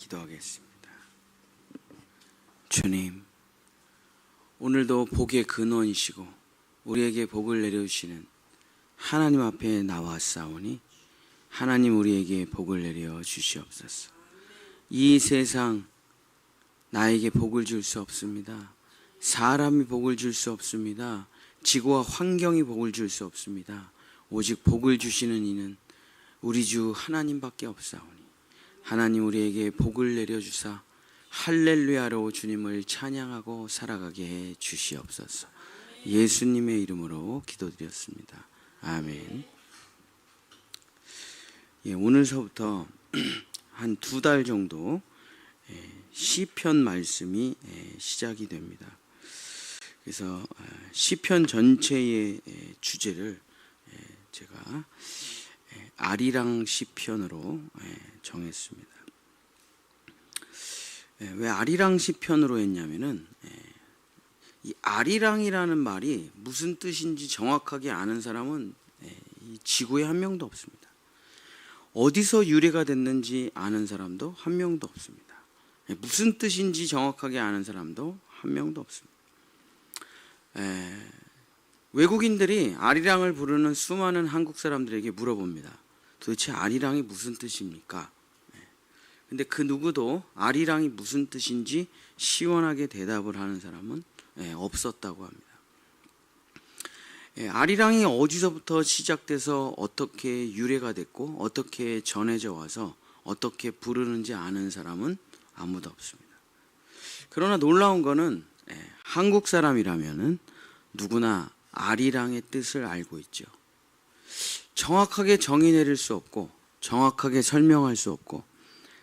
기도하겠습니다. 주님, 오늘도 복의 근원이시고 우리에게 복을 내려주시는 하나님 앞에 나왔사오니 하나님 우리에게 복을 내려 주시옵소서. 이 세상 나에게 복을 줄 수 없습니다. 사람이 복을 줄 수 없습니다. 지구와 환경이 복을 줄 수 없습니다. 오직 복을 주시는 이는 우리 주 하나님밖에 없사오니 하나님 우리에게 복을 내려주사 할렐루야로 주님을 찬양하고 살아가게 해 주시옵소서. 예수님의 이름으로 기도드렸습니다. 아멘. 오늘서부터 한 2달 정도 시편 말씀이 시작이 됩니다. 그래서 시편 전체의 주제를 제가 아리랑 시편으로 정했습니다. 왜 아리랑 시편으로 했냐면은 이 아리랑이라는 말이 무슨 뜻인지 정확하게 아는 사람은 이 지구에 한 명도 없습니다. 어디서 유래가 됐는지 아는 사람도 한 명도 없습니다. 무슨 뜻인지 정확하게 아는 사람도 한 명도 없습니다. 외국인들이 아리랑을 부르는 수많은 한국 사람들에게 물어봅니다. 도대체 아리랑이 무슨 뜻입니까? 근데 그 누구도 아리랑이 무슨 뜻인지 시원하게 대답을 하는 사람은 없었다고 합니다. 아리랑이 어디서부터 시작돼서 어떻게 유래가 됐고 어떻게 전해져 와서 어떻게 부르는지 아는 사람은 아무도 없습니다. 그러나 놀라운 거는 한국 사람이라면은 누구나 아리랑의 뜻을 알고 있죠. 정확하게 정의 내릴 수 없고 정확하게 설명할 수 없고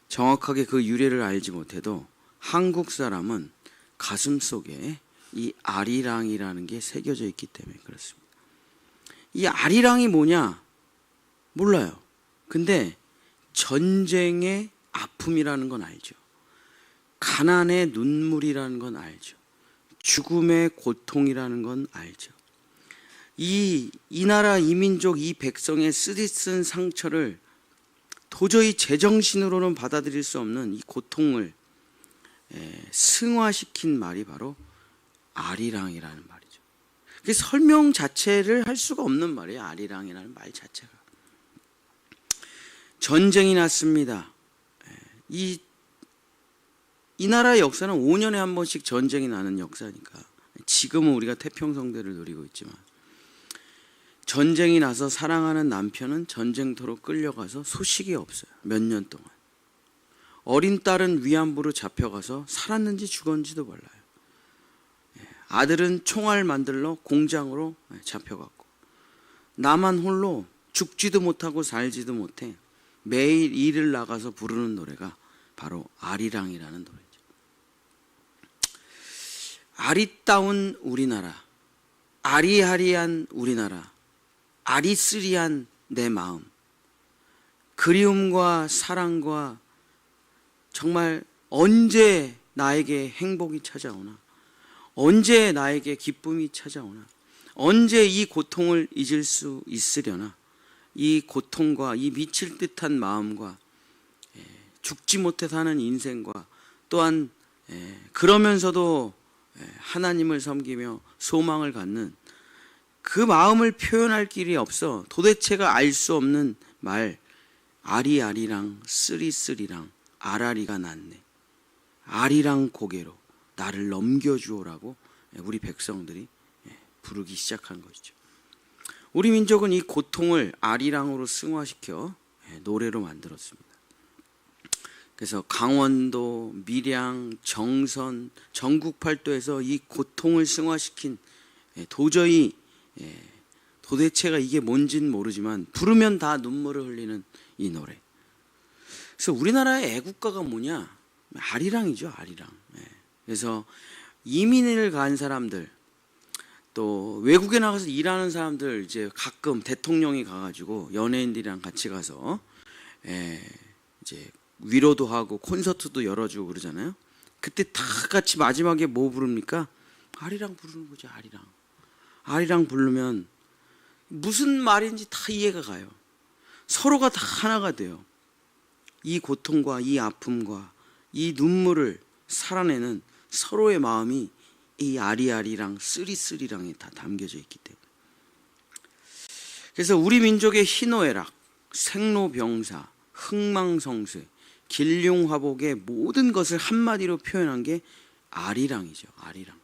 정확하게 그 유래를 알지 못해도 한국 사람은 가슴속에 이 아리랑이라는 게 새겨져 있기 때문에 그렇습니다. 이 아리랑이 뭐냐? 몰라요. 근데 전쟁의 아픔이라는 건 알죠. 가난의 눈물이라는 건 알죠. 죽음의 고통이라는 건 알죠. 이 나라, 이 민족, 이 백성의 쓰디쓴 상처를 도저히 제정신으로는 받아들일 수 없는 이 고통을 승화시킨 말이 바로 아리랑이라는 말이죠. 그 설명 자체를 할 수가 없는 말이에요. 아리랑이라는 말 자체가. 전쟁이 났습니다. 이 나라의 역사는 5년에 한 번씩 전쟁이 나는 역사니까 지금은 우리가 태평성대를 누리고 있지만 전쟁이 나서 사랑하는 남편은 전쟁터로 끌려가서 소식이 없어요. 몇 년 동안. 어린 딸은 위안부로 잡혀가서 살았는지 죽었는지도 몰라요. 아들은 총알 만들러 공장으로 잡혀갔고 나만 홀로 죽지도 못하고 살지도 못해 매일 일을 나가서 부르는 노래가 바로 아리랑이라는 노래죠. 아리따운 우리나라, 아리아리한 우리나라, 아리스리한 내 마음, 그리움과 사랑과 정말 언제 나에게 행복이 찾아오나, 언제 나에게 기쁨이 찾아오나, 언제 이 고통을 잊을 수 있으려나, 이 고통과 이 미칠 듯한 마음과 죽지 못해 사는 인생과 또한 그러면서도 하나님을 섬기며 소망을 갖는 그 마음을 표현할 길이 없어 도대체가 알 수 없는 말, 아리아리랑 쓰리쓰리랑 아라리가 났네. 아리랑 고개로 나를 넘겨주오라고 우리 백성들이 부르기 시작한 것이죠. 우리 민족은 이 고통을 아리랑으로 승화시켜 노래로 만들었습니다. 그래서 강원도, 밀양, 정선, 전국 팔도에서 이 고통을 승화시킨 도저히 도대체가 이게 뭔진 모르지만 부르면 다 눈물을 흘리는 이 노래. 그래서 우리나라의 애국가가 뭐냐? 아리랑이죠, 아리랑. 그래서 이민을 간 사람들, 또 외국에 나가서 일하는 사람들 이제 가끔 대통령이 가가지고 연예인들이랑 같이 가서 이제 위로도 하고 콘서트도 열어주고 그러잖아요. 그때 다 같이 마지막에 뭐 부릅니까? 아리랑 부르는 거죠, 아리랑. 아리랑 부르면 무슨 말인지 다 이해가 가요. 서로가 다 하나가 돼요. 이 고통과 이 아픔과 이 눈물을 살아내는 서로의 마음이 이 아리아리랑 쓰리쓰리랑에 다 담겨져 있기 때문에. 그래서 우리 민족의 희노애락, 생로병사, 흥망성쇠, 길룡화복의 모든 것을 한마디로 표현한 게 아리랑이죠. 아리랑.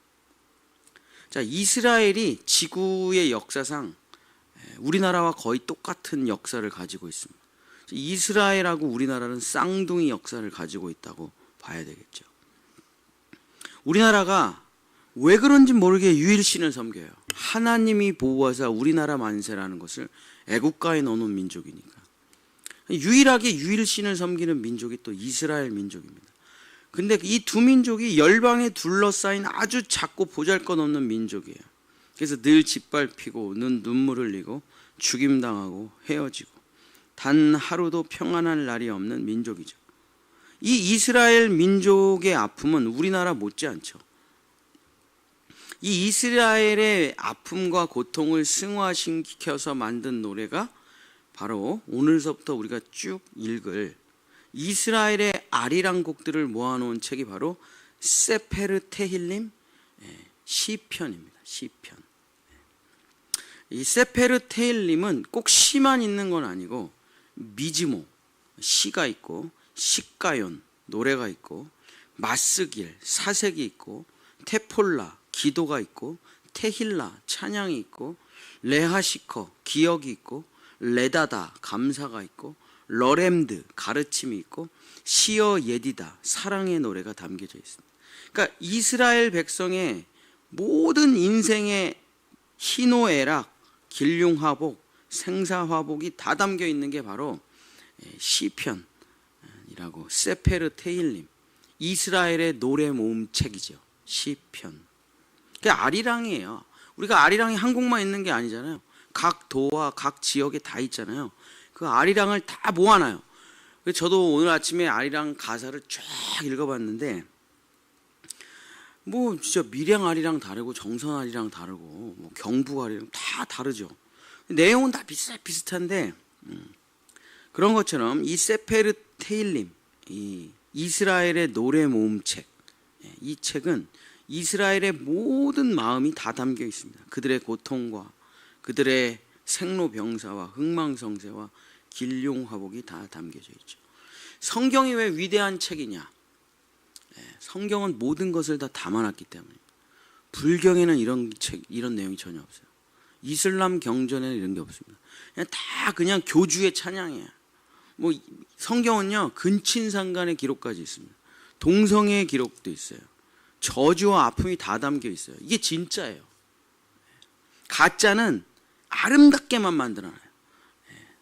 자, 이스라엘이 지구의 역사상 우리나라와 거의 똑같은 역사를 가지고 있습니다. 이스라엘하고 우리나라는 쌍둥이 역사를 가지고 있다고 봐야 되겠죠. 우리나라가 왜 그런지 모르게 유일신을 섬겨요. 하나님이 보호하사 우리나라 만세라는 것을 애국가에 넣어놓은 민족이니까. 유일하게 유일신을 섬기는 민족이 또 이스라엘 민족입니다. 근데 이 두 민족이 열방에 둘러싸인 아주 작고 보잘것없는 민족이에요. 그래서 늘 짓밟히고 눈물 흘리고 죽임당하고 헤어지고 단 하루도 평안할 날이 없는 민족이죠. 이 이스라엘 민족의 아픔은 우리나라 못지않죠. 이 이스라엘의 아픔과 고통을 승화시켜서 만든 노래가 바로 오늘서부터 우리가 쭉 읽을 이스라엘의 아리랑 곡들을 모아놓은 책이 바로 세페르 테힐림 시편입니다. 시편. 이 세페르 테힐림은 꼭 시만 있는 건 아니고 미즈모 시가 있고 시가연 노래가 있고 마스길 사색이 있고 테폴라 기도가 있고 테힐라 찬양이 있고 레하시커 기억이 있고 레다다 감사가 있고 러렘드 가르침이 있고 시어 예디다 사랑의 노래가 담겨져 있습니다. 그러니까 이스라엘 백성의 모든 인생의 희노애락, 길룡화복, 생사화복이 다 담겨 있는 게 바로 시편이라고 세페르 테힐림 이스라엘의 노래 모음 책이죠. 시편. 그게 아리랑이에요. 우리가 아리랑이 한 곡만 있는 게 아니잖아요. 각 도와 각 지역에 다 있잖아요. 그 아리랑을 다 모아놔요. 저도 오늘 아침에 아리랑 가사를 쫙 읽어봤는데 뭐 진짜 밀양 아리랑 다르고 정선 아리랑 다르고 뭐 경북 아리랑 다 다르죠. 내용은 다 비슷한데 그런 것처럼 이 세페르 테일림 이 이스라엘의 노래 모음책 이 책은 이스라엘의 모든 마음이 다 담겨 있습니다. 그들의 고통과 그들의 생로병사와 흥망성쇠와 길룡화복이 다 담겨져 있죠. 성경이 왜 위대한 책이냐? 성경은 모든 것을 다 담아놨기 때문입니다. 불경에는 이런 내용이 전혀 없어요. 이슬람 경전에는 이런 게 없습니다. 그냥 교주의 찬양이에요. 뭐 성경은요 근친상간의 기록까지 있습니다. 동성애의 기록도 있어요. 저주와 아픔이 다 담겨 있어요. 이게 진짜예요. 가짜는 아름답게만 만들어놔요.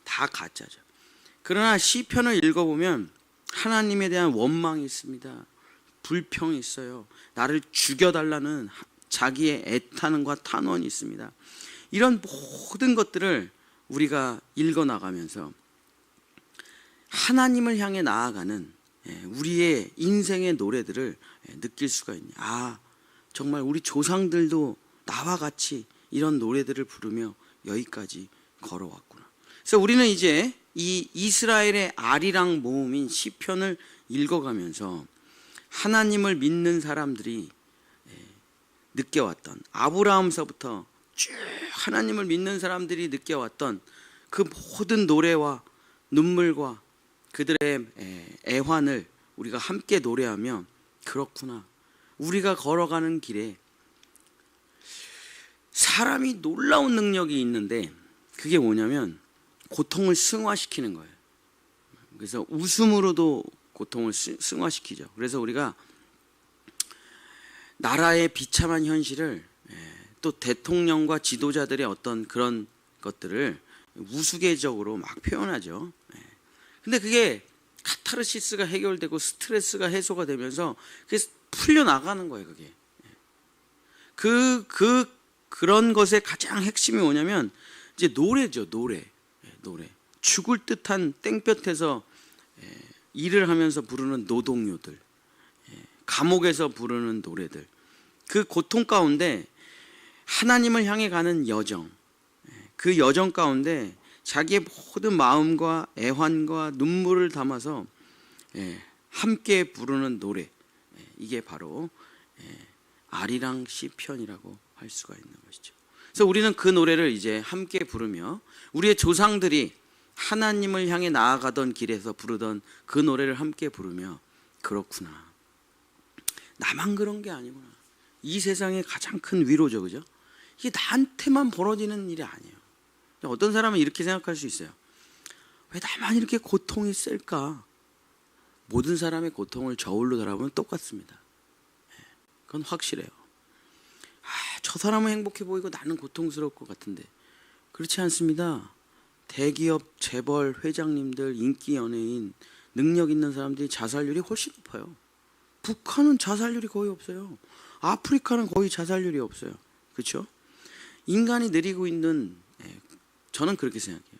다 가짜죠. 그러나 시편을 읽어보면 하나님에 대한 원망이 있습니다. 불평이 있어요. 나를 죽여달라는 자기의 애타는과 탄원이 있습니다. 이런 모든 것들을 우리가 읽어나가면서 하나님을 향해 나아가는 우리의 인생의 노래들을 느낄 수가 있네요. 아, 정말 우리 조상들도 나와 같이 이런 노래들을 부르며 여기까지 걸어왔구나. 그래서 우리는 이제 이 이스라엘의 아리랑 모음인 시편을 읽어가면서 하나님을 믿는 사람들이 느껴왔던 아브라함서부터 쭉 하나님을 믿는 사람들이 느껴왔던 그 모든 노래와 눈물과 그들의 애환을 우리가 함께 노래하며 그렇구나. 우리가 걸어가는 길에 사람이 놀라운 능력이 있는데 그게 뭐냐면 고통을 승화시키는 거예요. 그래서 웃음으로도 고통을 승화시키죠. 그래서 우리가 나라의 비참한 현실을 또 대통령과 지도자들의 어떤 그런 것들을 우스개적으로 막 표현하죠. 근데 그게 카타르시스가 해결되고 스트레스가 해소가 되면서 그게 풀려나가는 거예요. 그게 그런 것의 가장 핵심이 뭐냐면 이제 노래죠. 노래. 죽을 듯한 땡볕에서 일을 하면서 부르는 노동요들, 감옥에서 부르는 노래들, 그 고통 가운데 하나님을 향해 가는 여정, 그 여정 가운데 자기의 모든 마음과 애환과 눈물을 담아서 함께 부르는 노래, 이게 바로 아리랑 시편이라고 할 수가 있는 것이죠. 그래서 우리는 그 노래를 이제 함께 부르며 우리의 조상들이 하나님을 향해 나아가던 길에서 부르던 그 노래를 함께 부르며, 그렇구나, 나만 그런 게 아니구나, 이 세상의 가장 큰 위로죠, 그죠? 이게 나한테만 벌어지는 일이 아니에요. 어떤 사람은 이렇게 생각할 수 있어요. 왜 나만 이렇게 고통이 셀까? 모든 사람의 고통을 저울로 돌아보면 똑같습니다. 그건 확실해요. 저 사람은 행복해 보이고 나는 고통스러울 것 같은데, 그렇지 않습니다. 대기업 재벌 회장님들, 인기 연예인, 능력 있는 사람들이 자살률이 훨씬 높아요. 북한은 자살률이 거의 없어요. 아프리카는 거의 자살률이 없어요. 그렇죠? 인간이 누리고 있는, 저는 그렇게 생각해요.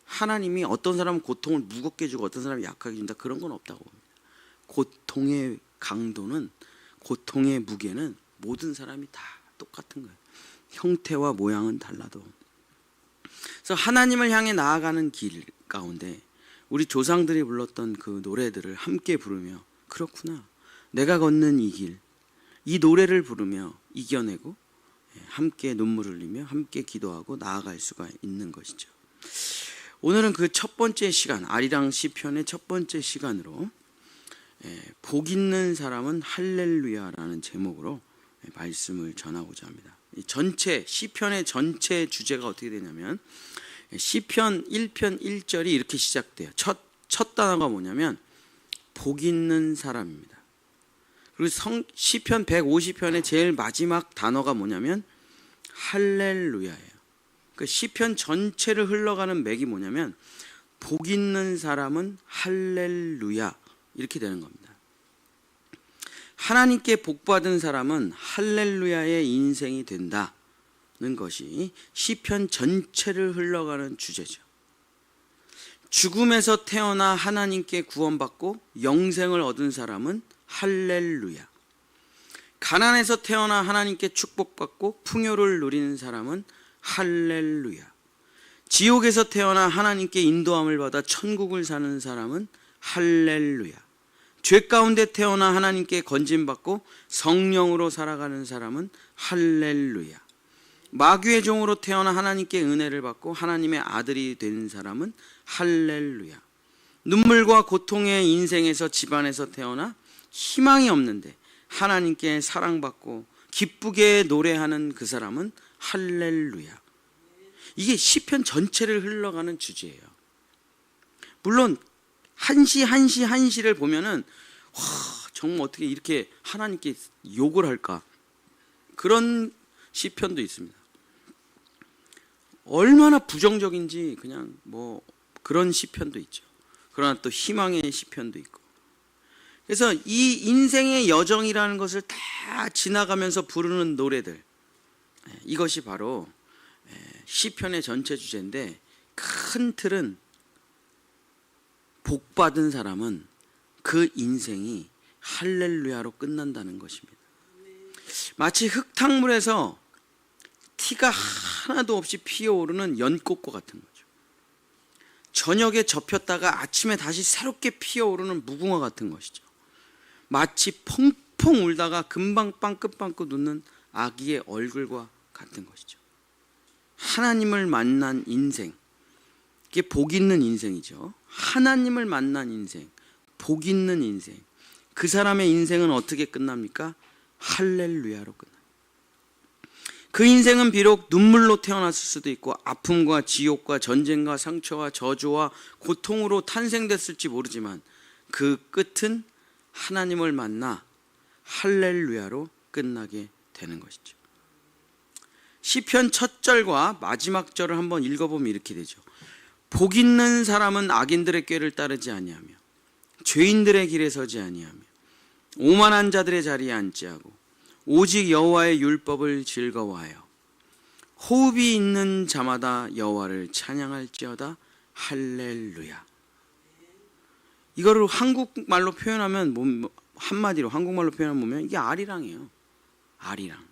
하나님이 어떤 사람은 고통을 무겁게 주고 어떤 사람은 약하게 준다, 그런 건 없다고 봅니다. 고통의 강도는, 고통의 무게는 모든 사람이 다 똑같은 거예요. 형태와 모양은 달라도. 그래서 하나님을 향해 나아가는 길 가운데 우리 조상들이 불렀던 그 노래들을 함께 부르며, 그렇구나, 내가 걷는 이 길, 이 노래를 부르며 이겨내고 함께 눈물을 흘리며 함께 기도하고 나아갈 수가 있는 것이죠. 오늘은 그 첫 번째 시간, 아리랑 시편의 첫 번째 시간으로 복 있는 사람은 할렐루야라는 제목으로 말씀을 전하고자 합니다. 전체 시편의 전체 주제가 어떻게 되냐면, 시편 1편 1절이 이렇게 시작돼요. 첫 단어가 뭐냐면 복 있는 사람입니다. 그리고 시편 150편의 제일 마지막 단어가 뭐냐면 할렐루야예요. 그 시편 전체를 흘러가는 맥이 뭐냐면 복 있는 사람은 할렐루야, 이렇게 되는 겁니다. 하나님께 복받은 사람은 할렐루야의 인생이 된다는 것이 시편 전체를 흘러가는 주제죠. 죽음에서 태어나 하나님께 구원받고 영생을 얻은 사람은 할렐루야. 가난에서 태어나 하나님께 축복받고 풍요를 누리는 사람은 할렐루야. 지옥에서 태어나 하나님께 인도함을 받아 천국을 사는 사람은 할렐루야. 죄 가운데 태어나 하나님께 건짐받고 성령으로 살아가는 사람은 할렐루야. 마귀의 종으로 태어나 하나님께 은혜를 받고 하나님의 아들이 된 사람은 할렐루야. 눈물과 고통의 인생에서, 집안에서 태어나 희망이 없는데 하나님께 사랑받고 기쁘게 노래하는 그 사람은 할렐루야. 이게 시편 전체를 흘러가는 주제예요. 물론 한시를 보면은 정말 어떻게 이렇게 하나님께 욕을 할까, 그런 시편도 있습니다. 얼마나 부정적인지 그냥 뭐 그런 시편도 있죠. 그러나 또 희망의 시편도 있고. 그래서 이 인생의 여정이라는 것을 다 지나가면서 부르는 노래들, 이것이 바로 시편의 전체 주제인데, 큰 틀은 복받은 사람은 그 인생이 할렐루야로 끝난다는 것입니다. 마치 흙탕물에서 티가 하나도 없이 피어오르는 연꽃과 같은 거죠. 저녁에 접혔다가 아침에 다시 새롭게 피어오르는 무궁화 같은 것이죠. 마치 펑펑 울다가 금방 빵긋빵긋 웃는 아기의 얼굴과 같은 것이죠. 하나님을 만난 인생, 이게 복 있는 인생이죠. 하나님을 만난 인생, 복 있는 인생. 그 사람의 인생은 어떻게 끝납니까? 할렐루야로 끝납니다. 그 인생은 비록 눈물로 태어났을 수도 있고 아픔과 지옥과 전쟁과 상처와 저주와 고통으로 탄생됐을지 모르지만 그 끝은 하나님을 만나 할렐루야로 끝나게 되는 것이죠. 시편 첫 절과 마지막 절을 한번 읽어보면 이렇게 되죠. 복 있는 사람은 악인들의 꾀를 따르지 아니하며 죄인들의 길에 서지 아니하며 오만한 자들의 자리에 앉지 않고 오직 여호와의 율법을 즐거워하여 호흡이 있는 자마다 여호와를 찬양할지어다. 할렐루야. 이거를 한국말로 표현하면 한마디로 한국말로 표현하면 이게 아리랑이에요. 아리랑.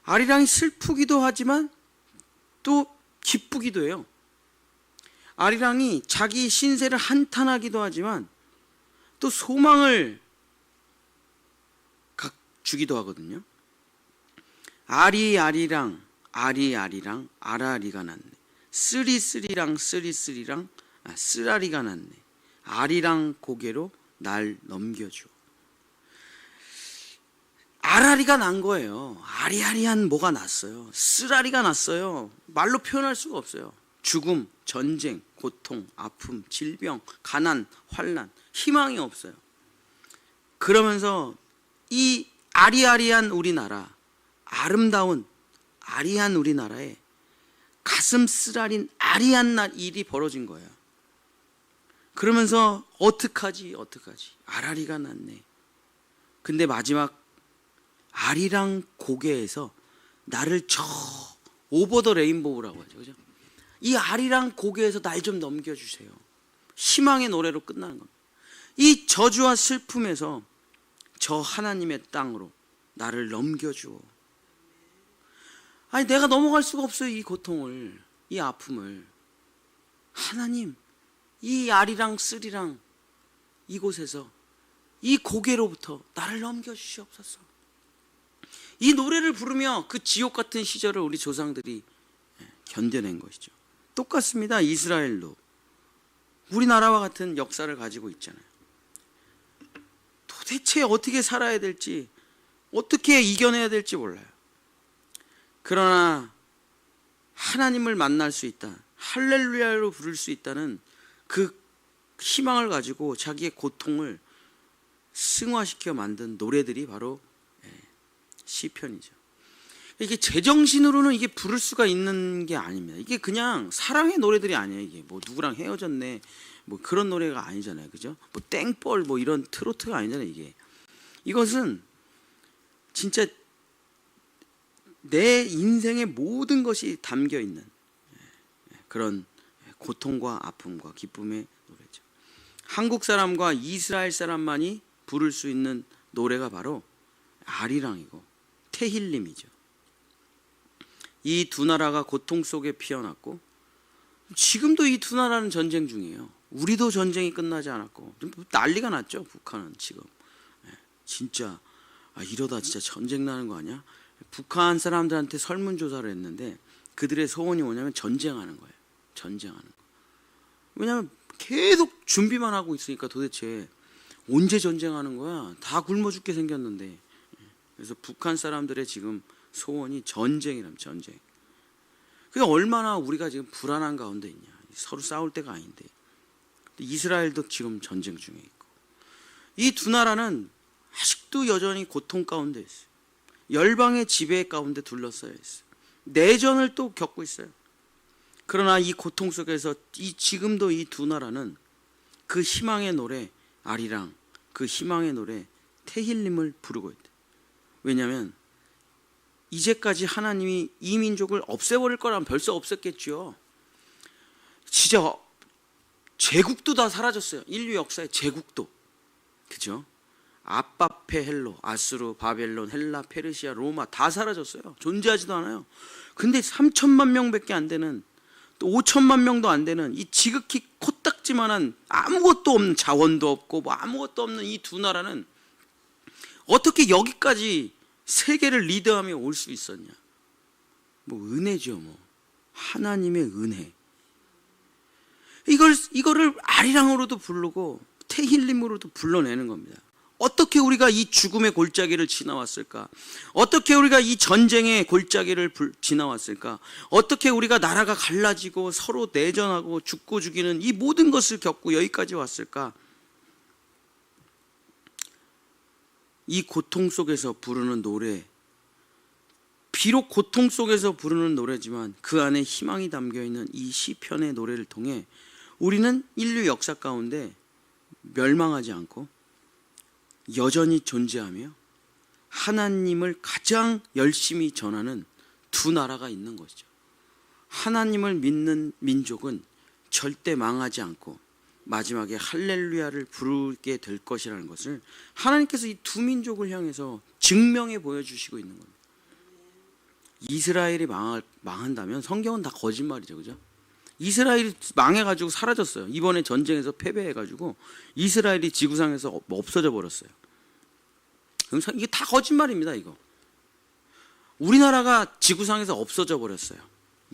아리랑이 슬프기도 하지만 또 기쁘기도 해요. 아리랑이 자기 신세를 한탄하기도 하지만 또 소망을 주기도 하거든요. 아리아리랑 아리아리랑 아라리가 났네. 쓰리쓰리랑 쓰리쓰리랑 쓰라리가 났네. 아리랑 고개로 날 넘겨줘. 아라리가 난 거예요. 아리아리한 뭐가 났어요. 쓰라리가 났어요. 말로 표현할 수가 없어요. 죽음, 전쟁, 고통, 아픔, 질병, 가난, 환난, 희망이 없어요. 그러면서 이 아리아리한 우리나라, 아름다운 아리한 우리나라에 가슴 쓰라린 아리한 일이 벌어진 거예요. 그러면서 어떡하지 아라리가 났네. 근데 마지막 아리랑 고개에서 나를 저 오버 더 레인보우라고 하죠. 그죠? 이 아리랑 고개에서 날 좀 넘겨주세요. 희망의 노래로 끝나는 겁니다. 이 저주와 슬픔에서 저 하나님의 땅으로 나를 넘겨주어. 아니 내가 넘어갈 수가 없어요. 이 고통을, 이 아픔을. 하나님, 이 아리랑 쓰리랑 이곳에서 이 고개로부터 나를 넘겨주시옵소서. 이 노래를 부르며 그 지옥 같은 시절을 우리 조상들이 견뎌낸 것이죠. 똑같습니다. 이스라엘도 우리나라와 같은 역사를 가지고 있잖아요. 도대체 어떻게 살아야 될지, 어떻게 이겨내야 될지 몰라요. 그러나 하나님을 만날 수 있다, 할렐루야로 부를 수 있다는 그 희망을 가지고 자기의 고통을 승화시켜 만든 노래들이 바로 시편이죠. 이게 제정신으로는 이게 부를 수가 있는 게 아닙니다. 이게 그냥 사랑의 노래들이 아니에요. 이게 뭐 누구랑 헤어졌네, 뭐 그런 노래가 아니잖아요. 그죠? 뭐 땡벌 뭐 이런 트로트가 아니잖아요. 이것은 진짜 내 인생의 모든 것이 담겨 있는 그런 고통과 아픔과 기쁨의 노래죠. 한국 사람과 이스라엘 사람만이 부를 수 있는 노래가 바로 아리랑이고 테힐림이죠. 이 두 나라가 고통 속에 피어났고 지금도 이 두 나라는 전쟁 중이에요. 우리도 전쟁이 끝나지 않았고 난리가 났죠. 북한은 지금 진짜 이러다 진짜 전쟁 나는 거 아니야? 북한 사람들한테 설문조사를 했는데 그들의 소원이 뭐냐면 전쟁하는 거예요. 전쟁하는 거. 왜냐하면 계속 준비만 하고 있으니까 도대체 언제 전쟁하는 거야? 다 굶어 죽게 생겼는데. 그래서 북한 사람들의 지금 소원이 전쟁이라면 전쟁. 그게 얼마나 우리가 지금 불안한 가운데 있냐. 서로 싸울 때가 아닌데. 이스라엘도 지금 전쟁 중에 있고. 이 두 나라는 아직도 여전히 고통 가운데 있어요. 열방의 지배 가운데 둘러싸여 있어요. 내전을 또 겪고 있어요. 그러나 이 고통 속에서 지금도 이 두 나라는 그 희망의 노래 아리랑, 그 희망의 노래 테힐림을 부르고 있다. 왜냐하면 이제까지 하나님이 이 민족을 없애버릴 거라면 벌써 없앴겠죠. 진짜 제국도 다 사라졌어요. 인류 역사의 제국도. 그죠? 아빠페 헬로, 아수르, 바벨론, 헬라, 페르시아, 로마 다 사라졌어요. 존재하지도 않아요. 근데 3천만 명밖에 안 되는, 또 5천만 명도 안 되는 이 지극히 코딱지만한 아무것도 없는, 자원도 없고 뭐 아무것도 없는 이 두 나라는 어떻게 여기까지 세계를 리드하며 올 수 있었냐? 뭐 은혜죠, 뭐 하나님의 은혜. 이거를 아리랑으로도 부르고 테힐림으로도 불러내는 겁니다. 어떻게 우리가 이 죽음의 골짜기를 지나왔을까? 어떻게 우리가 이 전쟁의 골짜기를 지나왔을까? 어떻게 우리가 나라가 갈라지고 서로 내전하고 죽고 죽이는 이 모든 것을 겪고 여기까지 왔을까? 이 고통 속에서 부르는 노래, 비록 고통 속에서 부르는 노래지만 그 안에 희망이 담겨있는 이 시편의 노래를 통해 우리는 인류 역사 가운데 멸망하지 않고 여전히 존재하며 하나님을 가장 열심히 전하는 두 나라가 있는 것이죠. 하나님을 믿는 민족은 절대 망하지 않고 마지막에 할렐루야를 부르게 될 것이라는 것을 하나님께서 이 두 민족을 향해서 증명해 보여주시고 있는 겁니다. 이스라엘이 망한다면 성경은 다 거짓말이죠. 그죠? 이스라엘이 망해가지고 사라졌어요. 이번에 전쟁에서 패배해가지고 이스라엘이 지구상에서 없어져 버렸어요. 이게 다 거짓말입니다. 이거 우리나라가 지구상에서 없어져 버렸어요.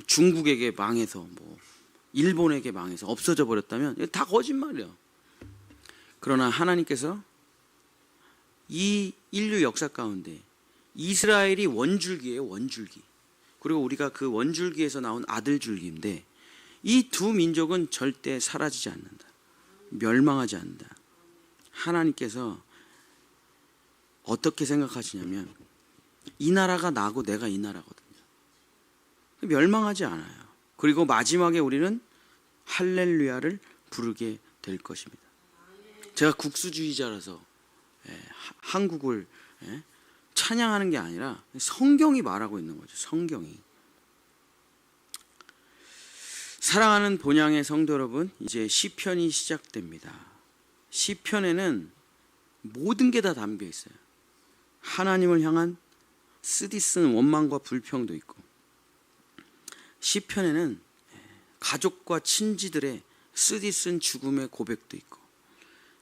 중국에게 망해서 일본에게 망해서 없어져 버렸다면 이게 다 거짓말이에요. 그러나 하나님께서 이 인류 역사 가운데 이스라엘이 원줄기예요. 원줄기. 그리고 우리가 그 원줄기에서 나온 아들줄기인데 이 두 민족은 절대 사라지지 않는다. 멸망하지 않는다. 하나님께서 어떻게 생각하시냐면 이 나라가 나고 내가 이 나라거든요. 멸망하지 않아요. 그리고 마지막에 우리는 할렐루야를 부르게 될 것입니다. 제가 국수주의자라서 한국을 찬양하는 게 아니라 성경이 말하고 있는 거죠. 성경이. 사랑하는 본향의 성도 여러분, 이제 시편이 시작됩니다. 시편에는 모든 게 다 담겨 있어요. 하나님을 향한 쓰디쓴 원망과 불평도 있고, 시편에는 가족과 친지들의 쓰디쓴 죽음의 고백도 있고,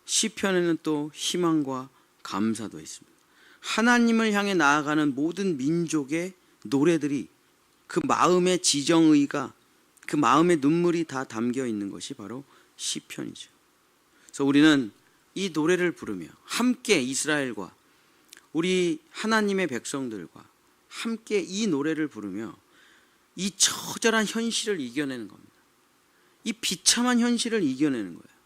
시편에는 또 희망과 감사도 있습니다. 하나님을 향해 나아가는 모든 민족의 노래들이 그 마음의 지정의가, 그 마음의 눈물이 다 담겨 있는 것이 바로 시편이죠. 그래서 우리는 이 노래를 부르며 함께 이스라엘과 우리 하나님의 백성들과 함께 이 노래를 부르며 이 처절한 현실을 이겨내는 겁니다. 이 비참한 현실을 이겨내는 거예요.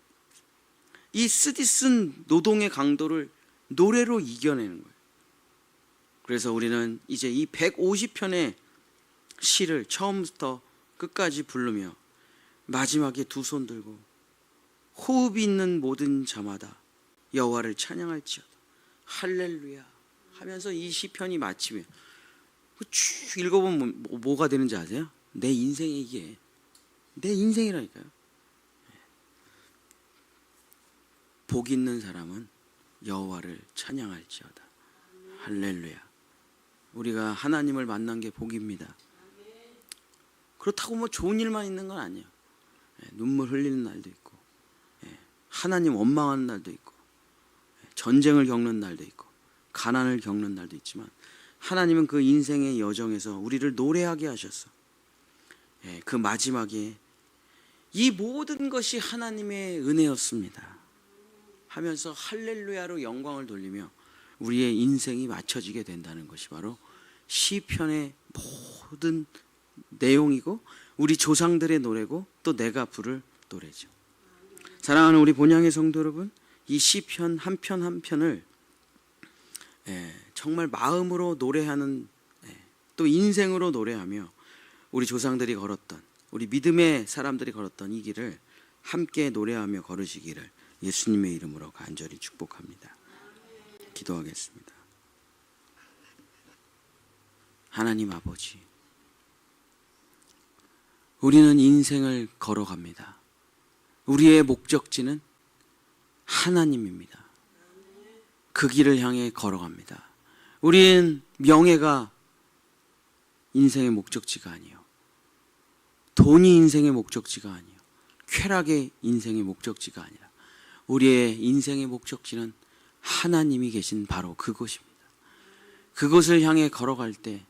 이 쓰디쓴 노동의 강도를 노래로 이겨내는 거예요. 그래서 우리는 이제 이 150편의 시를 처음부터 끝까지 부르며 마지막에 두 손 들고 호흡이 있는 모든 자마다 여호와를 찬양할지어다 할렐루야 하면서 이 시편이 마치면 쭉 읽어보면 뭐가 되는지 아세요? 내 인생이 이게 내 인생이라니까요. 복 있는 사람은 여호와를 찬양할지어다 할렐루야. 우리가 하나님을 만난 게 복입니다. 그렇다고 좋은 일만 있는 건 아니에요. 눈물 흘리는 날도 있고, 하나님 원망하는 날도 있고, 전쟁을 겪는 날도 있고, 가난을 겪는 날도 있지만 하나님은 그 인생의 여정에서 우리를 노래하게 하셨어. 그 마지막에 이 모든 것이 하나님의 은혜였습니다 하면서 할렐루야로 영광을 돌리며 우리의 인생이 맞춰지게 된다는 것이 바로 시편의 모든 내용이고 우리 조상들의 노래고 또 내가 부를 노래죠. 사랑하는 우리 본향의 성도 여러분, 이 시편 한 편 한 편을 정말 마음으로 노래하는, 또 인생으로 노래하며 우리 조상들이 걸었던, 우리 믿음의 사람들이 걸었던 이 길을 함께 노래하며 걸으시기를 예수님의 이름으로 간절히 축복합니다. 기도하겠습니다. 하나님 아버지, 우리는 인생을 걸어갑니다. 우리의 목적지는 하나님입니다. 그 길을 향해 걸어갑니다. 우리는 명예가 인생의 목적지가 아니요, 돈이 인생의 목적지가 아니요, 쾌락의 인생의 목적지가 아니라 우리의 인생의 목적지는 하나님이 계신 바로 그곳입니다. 그곳을 향해 걸어갈 때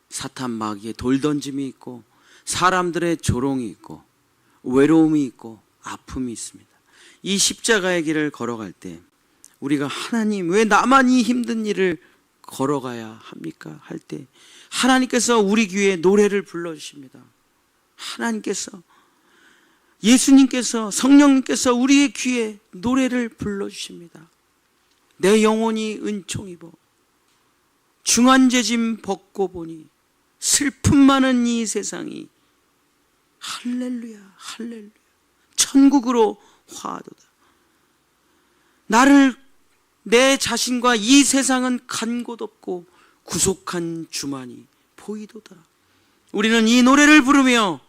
사탄 마귀의 돌 던짐이 있고 사람들의 조롱이 있고 외로움이 있고 아픔이 있습니다. 이 십자가의 길을 걸어갈 때 우리가 하나님 왜 나만 이 힘든 일을 걸어가야 합니까? 할 때 하나님께서 우리 귀에 노래를 불러주십니다. 하나님께서, 예수님께서, 성령님께서 우리의 귀에 노래를 불러주십니다. 내 영혼이 은총 입어 중한죄짐 벗고 보니 슬픔 많은 이 세상이 할렐루야 할렐루야 천국으로 화하도다. 나를, 내 자신과 이 세상은 간 곳 없고 구속한 주만이 보이도다. 우리는 이 노래를 부르며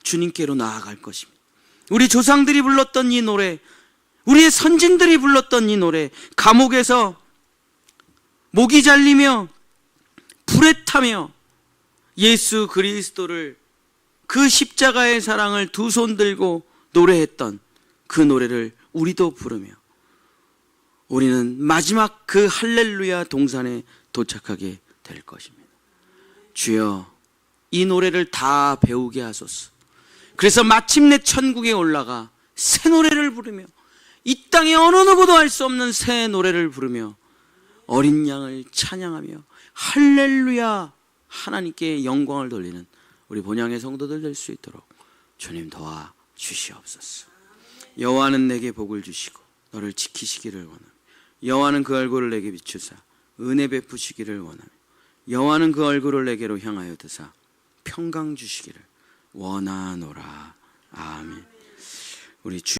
주님께로 나아갈 것입니다. 우리 조상들이 불렀던 이 노래, 우리의 선진들이 불렀던 이 노래, 감옥에서 목이 잘리며 불에 타며 예수 그리스도를 그 십자가의 사랑을 두 손 들고 노래했던 그 노래를 우리도 부르며 우리는 마지막 그 할렐루야 동산에 도착하게 될 것입니다. 주여, 이 노래를 다 배우게 하소서. 그래서 마침내 천국에 올라가 새 노래를 부르며 이 땅에 어느 누구도 할 수 없는 새 노래를 부르며 어린 양을 찬양하며 할렐루야 하나님께 영광을 돌리는 우리 본향의 성도들 될 수 있도록 주님 도와 주시옵소서. 여호와는 내게 복을 주시고 너를 지키시기를 원하며 여호와는 그 얼굴을 내게 비추사 은혜 베푸시기를 원하며 여호와는 그 얼굴을 내게로 향하여 드사 평강 주시기를 원하노라. 아멘. 우리